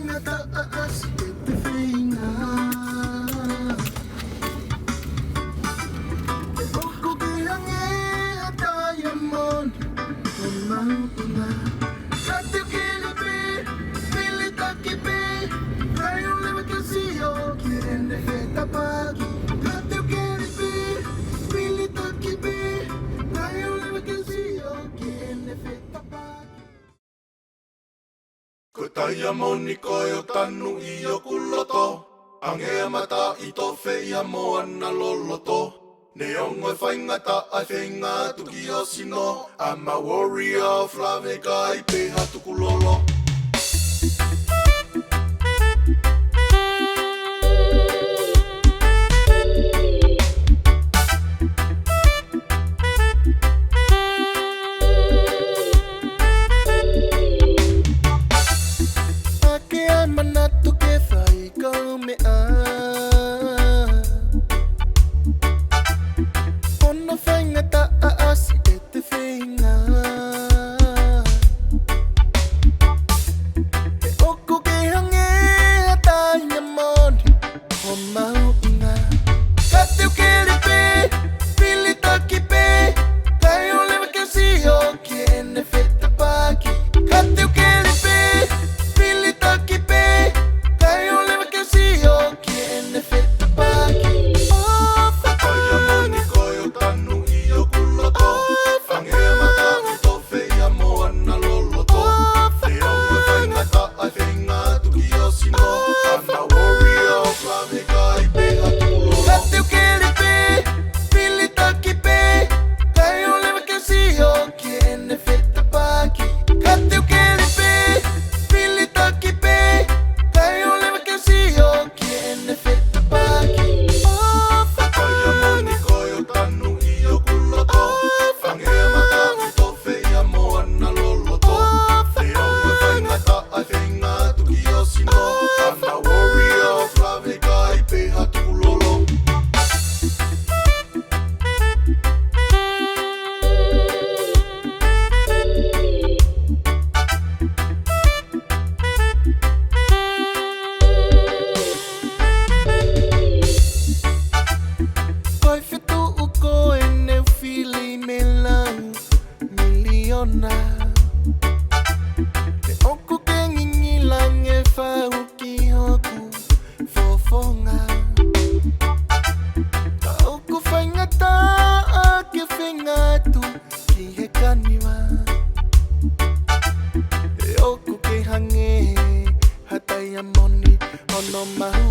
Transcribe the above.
na taas itifinga Oko kihangi atayamon Umautunga Satu kilipi Pilita kipi Rayo lima kasiyo Kirende kita pagi Satu kilipi Pilita kipi Rayo lima kasiyo Kirende kita pagi Ko taia moni koe o tanu i o kuloto Ang hea mata i to whea mo ana loloto Ne ongo e whaingata ai whenga tuki o sino I'm a warrior, flave kai peha tuku lolo Oku ke hange hataya moni ono mahu